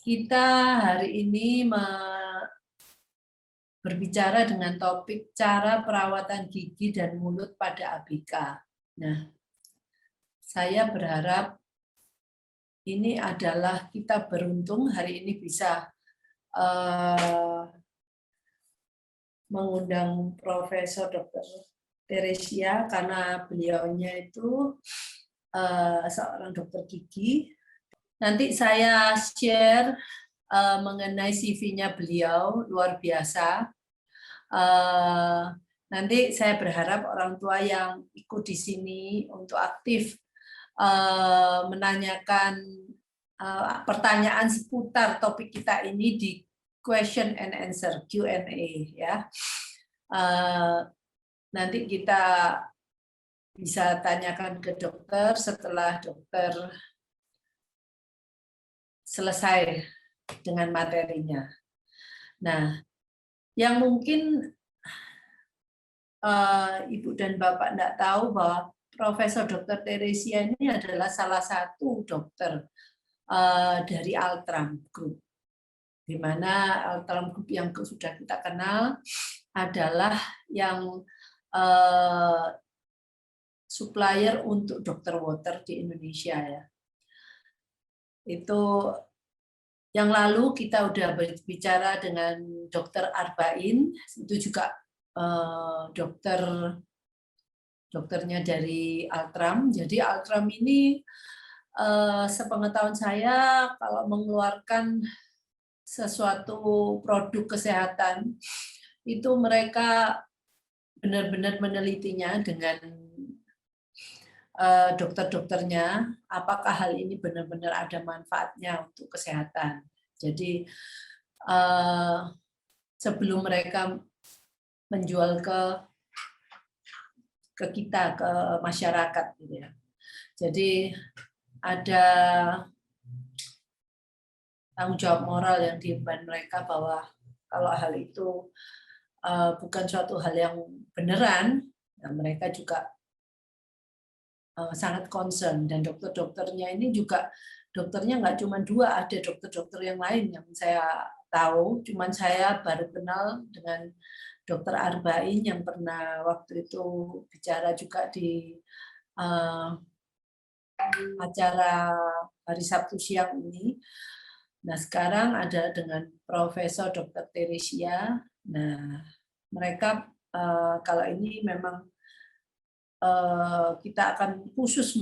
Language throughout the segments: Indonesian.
Kita hari ini berbicara dengan topik cara perawatan gigi dan mulut pada ABK. Nah, saya berharap ini adalah kita beruntung hari ini bisa mengundang Profesor Dr. Teresia karena beliaunya itu seorang dokter gigi. Nanti saya share mengenai CV-nya beliau, luar biasa. Nanti saya berharap orang tua yang ikut di sini untuk aktif menanyakan pertanyaan seputar topik kita ini di question and answer Q&A ya. Nanti kita bisa tanyakan ke dokter setelah dokter selesai dengan materinya. Nah, yang mungkin Ibu dan Bapak tidak tahu bahwa Profesor Dr. Teresia ini adalah salah satu dokter dari Altram Group, di mana Altram Group yang sudah kita kenal adalah yang supplier untuk dokter water di Indonesia ya. Itu yang lalu kita udah berbicara dengan Dokter Arbain, itu juga dokternya dari Altram. Jadi Altram ini sepengetahuan saya kalau mengeluarkan sesuatu produk kesehatan itu mereka benar-benar menelitinya dengan dokter-dokternya, apakah hal ini benar-benar ada manfaatnya untuk kesehatan. Jadi sebelum mereka menjual ke kita, ke masyarakat, gitu ya. Jadi ada tanggung jawab moral yang diemban mereka bahwa kalau hal itu bukan suatu hal yang beneran, nah mereka juga sangat concern, dan dokter-dokternya ini juga dokternya nggak cuma dua, ada dokter-dokter yang lain yang saya tahu, cuman saya baru kenal dengan Dokter Arbain yang pernah waktu itu bicara juga di acara hari Sabtu siang ini. Nah, sekarang ada dengan Profesor Dr. Teresia. Nah, mereka kalau ini memang kita akan khusus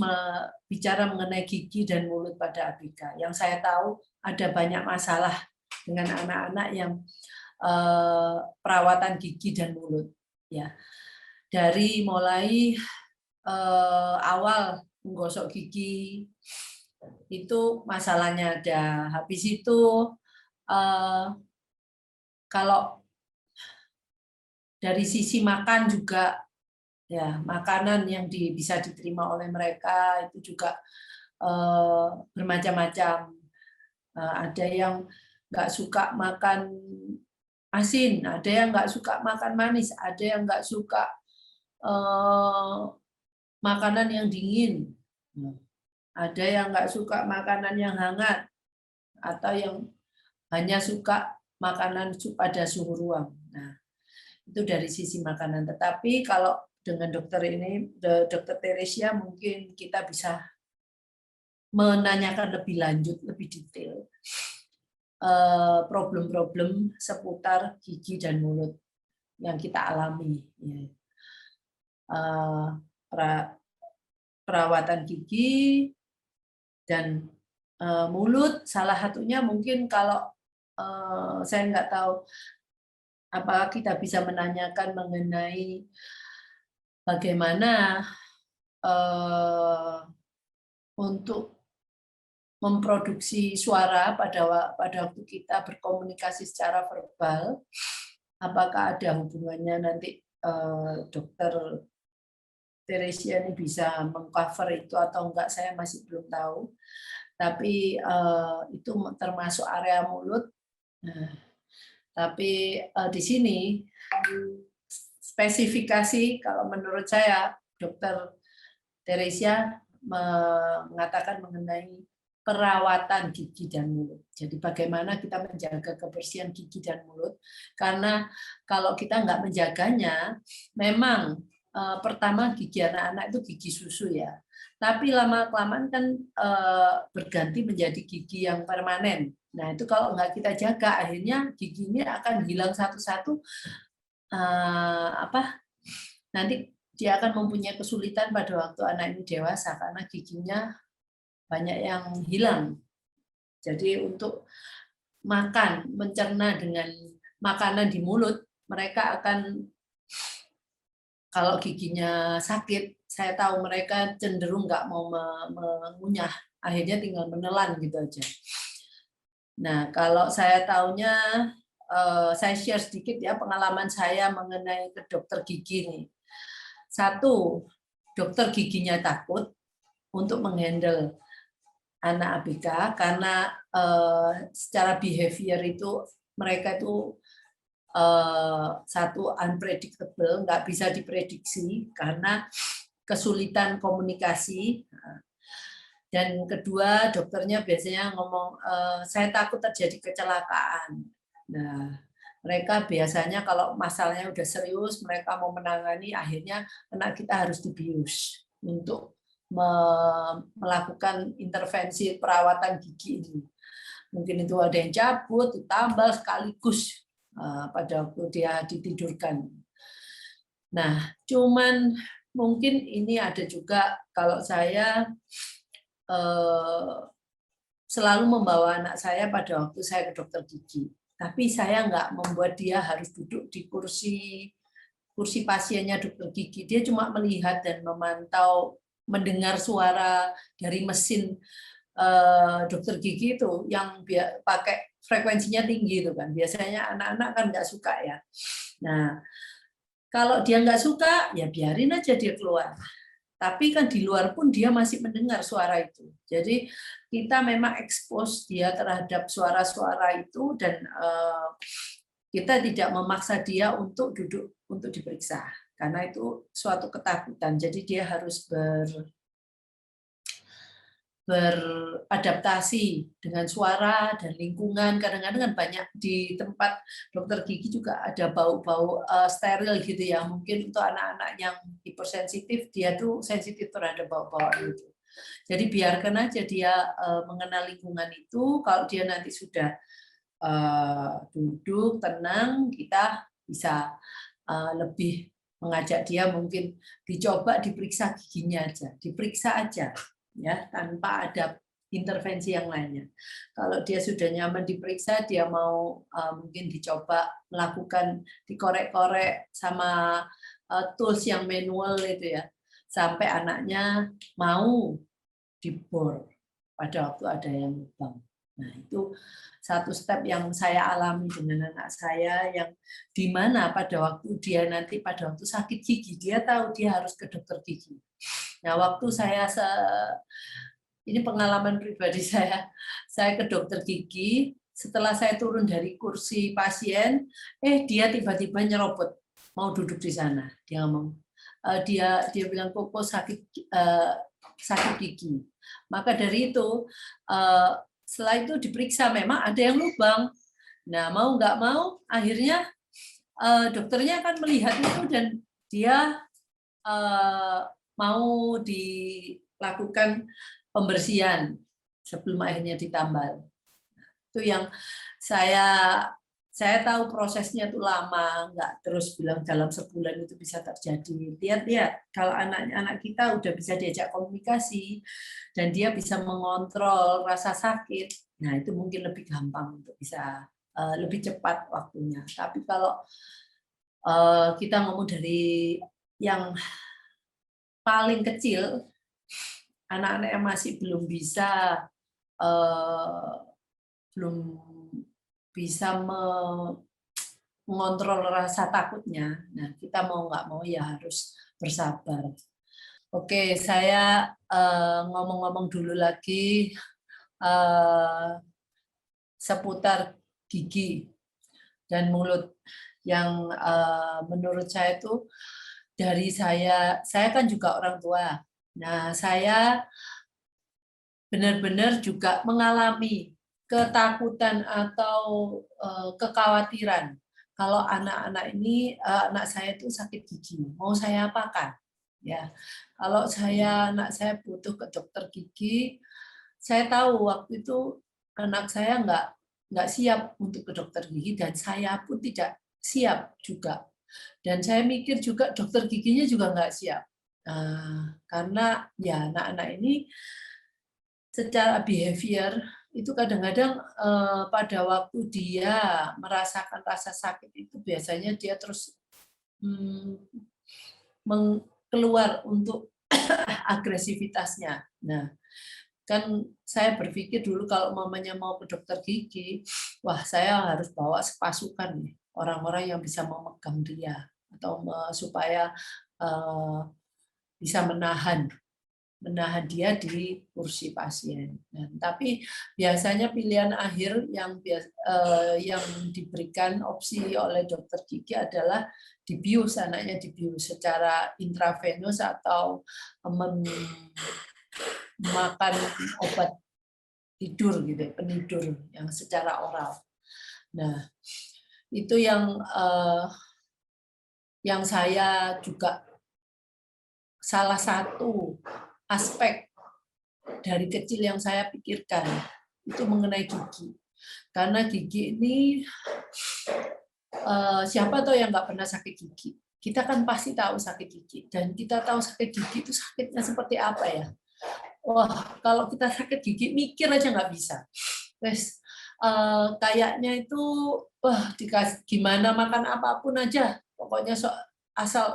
bicara mengenai gigi dan mulut pada ABK. Yang saya tahu ada banyak masalah dengan anak-anak yang perawatan gigi dan mulut. Ya, dari mulai awal menggosok gigi itu masalahnya ada. Habis itu kalau dari sisi makan juga, ya makanan yang bisa diterima oleh mereka itu juga bermacam-macam. Ada yang nggak suka makan asin, ada yang nggak suka makan manis, ada yang nggak suka makanan yang dingin, ada yang nggak suka makanan yang hangat, atau yang hanya suka makanan pada suhu ruang. Nah, itu dari sisi makanan. Tetapi kalau dengan dokter ini, Dokter Teresia, mungkin kita bisa menanyakan lebih lanjut, lebih detail problem-problem seputar gigi dan mulut yang kita alami. Perawatan gigi dan mulut, salah satunya mungkin kalau saya nggak tahu apakah kita bisa menanyakan mengenai bagaimana untuk memproduksi suara pada waktu kita berkomunikasi secara verbal, apakah ada hubungannya nanti Dokter Teresia ini bisa mengcover itu atau enggak, saya masih belum tahu. Tapi itu termasuk area mulut. Nah, tapi di sini spesifikasi kalau menurut saya Dokter Teresia mengatakan mengenai perawatan gigi dan mulut. Jadi bagaimana kita menjaga kebersihan gigi dan mulut, karena kalau kita nggak menjaganya, memang pertama gigi anak-anak itu gigi susu ya, tapi lama-kelamaan kan berganti menjadi gigi yang permanen. Nah itu kalau nggak kita jaga, akhirnya gigi ini akan hilang satu-satu. Nanti dia akan mempunyai kesulitan pada waktu anak ini dewasa karena giginya banyak yang hilang. Jadi untuk makan, mencerna dengan makanan di mulut, mereka akan, kalau giginya sakit, saya tahu mereka cenderung nggak mau mengunyah, akhirnya tinggal menelan gitu aja. Nah, kalau saya tahunya, saya share sedikit ya pengalaman saya mengenai ke dokter gigi nih. Satu, dokter giginya takut untuk menghandle anak ABK karena secara behavior itu mereka itu satu unpredictable, nggak bisa diprediksi karena kesulitan komunikasi. Dan kedua, dokternya biasanya ngomong, saya takut terjadi kecelakaan. Nah, mereka biasanya kalau masalahnya udah serius, mereka mau menangani, akhirnya anak kita harus dibius untuk melakukan intervensi perawatan gigi ini. Mungkin itu ada yang cabut, ditambal sekaligus pada waktu dia ditidurkan. Nah, cuman mungkin ini ada juga kalau saya selalu membawa anak saya pada waktu saya ke dokter gigi. Tapi saya nggak membuat dia harus duduk di kursi pasiennya dokter gigi. Dia cuma melihat dan memantau, mendengar suara dari mesin dokter gigi itu yang pakai frekuensinya tinggi itu kan. Biasanya anak-anak kan nggak suka ya. Nah, kalau dia nggak suka, ya biarin aja dia keluar. Tapi kan di luar pun dia masih mendengar suara itu. Jadi kita memang expose dia terhadap suara-suara itu dan kita tidak memaksa dia untuk duduk untuk diperiksa karena itu suatu ketakutan. Jadi dia harus beradaptasi dengan suara dan lingkungan. Kadang-kadang kan banyak di tempat dokter gigi juga ada bau-bau steril gitu ya. Mungkin untuk anak-anak yang hipersensitif, dia tuh sensitif terhadap bau-bau itu. Jadi biarkan aja dia mengenal lingkungan itu. Kalau dia nanti sudah duduk tenang, kita bisa lebih mengajak dia mungkin dicoba diperiksa giginya aja, diperiksa aja ya tanpa ada intervensi yang lainnya. Kalau dia sudah nyaman diperiksa, dia mau mungkin dicoba melakukan dikorek-korek sama tools yang manual itu ya, sampai anaknya mau dibor pada waktu ada yang lubang. Nah, itu satu step yang saya alami dengan anak saya yang dimana pada waktu dia nanti pada waktu sakit gigi, dia tahu dia harus ke dokter gigi. Nah, waktu saya ini pengalaman pribadi saya ke dokter gigi, setelah saya turun dari kursi pasien, dia tiba-tiba nyerobot mau duduk di sana. Dia ngomong, dia bilang Koko sakit gigi. Maka dari itu setelah itu diperiksa memang ada yang lubang. Nah, mau nggak mau akhirnya dokternya akan melihat itu dan dia mau dilakukan pembersihan sebelum akhirnya ditambal. Itu yang saya tahu prosesnya itu lama, nggak terus bilang dalam sebulan itu bisa terjadi. Lihat kalau anak kita udah bisa diajak komunikasi dan dia bisa mengontrol rasa sakit, nah itu mungkin lebih gampang untuk bisa lebih cepat waktunya. Tapi kalau kita ngomong dari yang paling kecil, anak-anak yang masih belum bisa mengontrol rasa takutnya. Nah, kita mau nggak mau ya harus bersabar. Oke, saya ngomong-ngomong dulu lagi seputar gigi dan mulut yang menurut saya itu dari saya kan juga orang tua. Nah, saya benar-benar juga mengalami ketakutan atau kekhawatiran kalau anak-anak ini anak saya itu sakit gigi, mau saya apakan? Ya, kalau anak saya butuh ke dokter gigi, saya tahu waktu itu anak saya nggak siap untuk ke dokter gigi dan saya pun tidak siap juga. Dan saya mikir juga dokter giginya juga nggak siap. Karena ya anak-anak ini secara behavior itu kadang-kadang pada waktu dia merasakan rasa sakit itu biasanya dia terus keluar untuk agresivitasnya. Nah, kan saya berpikir dulu kalau mamanya mau ke dokter gigi, wah saya harus bawa sepasukan nih orang-orang yang bisa memegang dia atau supaya bisa menahan dia di kursi pasien. Nah, tapi biasanya pilihan akhir yang diberikan opsi oleh dokter gigi adalah dibius, anaknya dibius secara intravenous atau makan obat tidur gitu, penidur yang secara oral. Nah, itu yang saya juga salah satu aspek dari kecil yang saya pikirkan itu mengenai gigi. Karena gigi ini siapa tahu yang nggak pernah sakit gigi. Kita kan pasti tahu sakit gigi dan kita tahu sakit gigi itu sakitnya seperti apa ya. Wah, kalau kita sakit gigi mikir aja nggak bisa. Terus kayaknya itu dikasih gimana makan apapun aja, pokoknya asal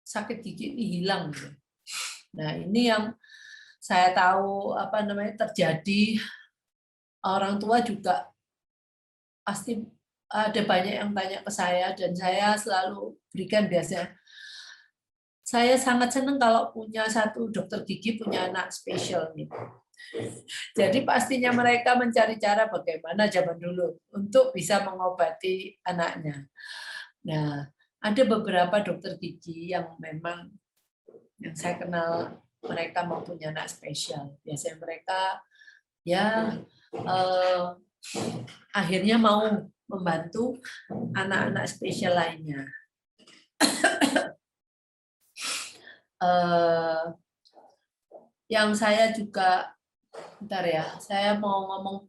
sakit gigi ini hilang. Nah, ini yang saya tahu terjadi. Orang tua juga pasti ada banyak yang tanya ke saya dan saya selalu berikan biasanya. Saya sangat senang kalau punya satu dokter gigi punya anak spesial nih. Jadi pastinya mereka mencari cara bagaimana zaman dulu untuk bisa mengobati anaknya. Nah, ada beberapa dokter gigi yang memang yang saya kenal mereka mempunyai anak spesial. Biasanya mereka ya akhirnya mau membantu anak-anak spesial lainnya. Yang saya juga, bentar ya, saya mau ngomong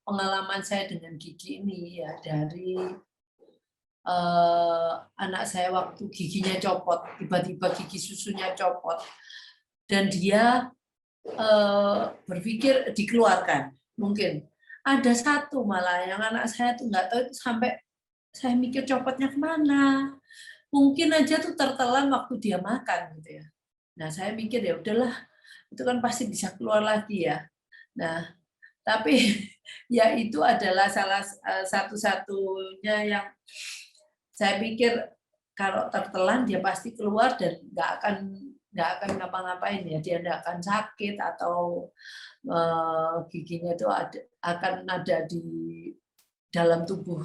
pengalaman saya dengan gigi ini ya dari anak saya waktu giginya copot, tiba-tiba gigi susunya copot, dan dia berpikir dikeluarkan. Mungkin ada satu malah yang anak saya tuh nggak tahu itu sampai saya mikir copotnya kemana. Mungkin aja tuh tertelan waktu dia makan gitu ya. Nah saya mikir ya udahlah itu kan pasti bisa keluar lagi ya. Nah tapi ya itu adalah salah satu-satunya yang saya pikir kalau tertelan dia pasti keluar dan nggak akan ngapa-ngapain ya, dia nggak akan sakit atau giginya itu akan ada di dalam tubuh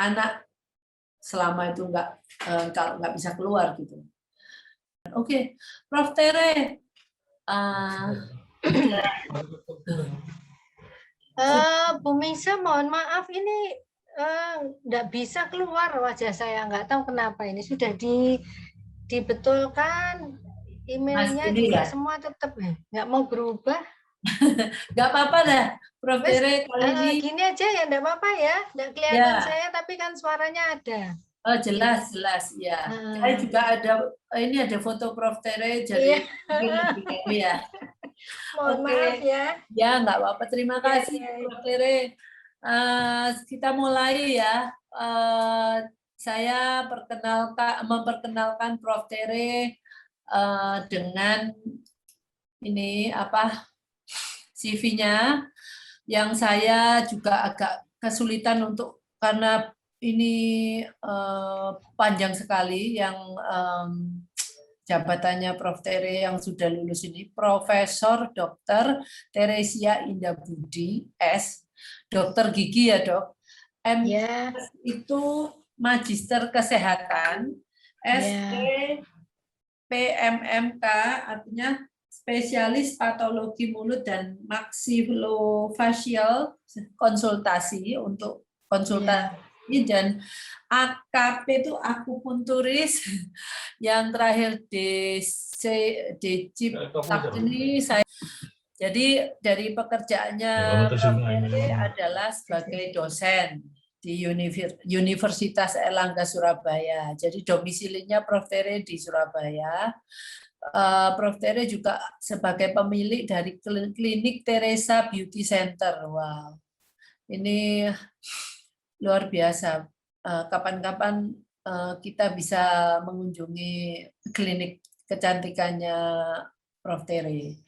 anak selama itu kalau nggak bisa keluar gitu. Oke, Prof. Tere, Bu Misa, mohon maaf ini nggak bisa keluar wajah saya, nggak tahu kenapa ini sudah dibetulkan emailnya juga ya? Semua tetap nggak mau berubah. Nggak apa-apa dah, Prof. Tere kali ini. Gini aja ya, nggak apa-apa ya, nggak kelihatan ya. Saya tapi kan suaranya ada. Oh jelas ya. Saya juga ada foto Prof. Tere jadi mungkin lebih tahu ya. Mohon maaf ya. Ya nggak apa-apa. Terima kasih Prof. Tere. Kita mulai ya. Saya memperkenalkan Prof. Tere dengan ini CV-nya yang saya juga agak kesulitan untuk karena ini panjang sekali yang jabatannya Prof. Tere yang sudah lulus ini, Profesor Dr. Teresia Indah Budi, S, dokter gigi ya dok, M itu Magister Kesehatan, ST PMMK artinya spesialis patologi mulut dan maksilofacial konsultasi untuk konsultasi dan AKP itu akupunturis, yang terakhir DC ini saya. Jadi dari pekerjaannya Prof. Tere adalah sebagai dosen di Universitas Airlangga Surabaya. Jadi domisilinya Prof. Tere di Surabaya. Prof. Tere juga sebagai pemilik dari klinik Teresa Beauty Center. Wow, ini luar biasa. Kapan-kapan kita bisa mengunjungi klinik kecantikannya Prof. Tere.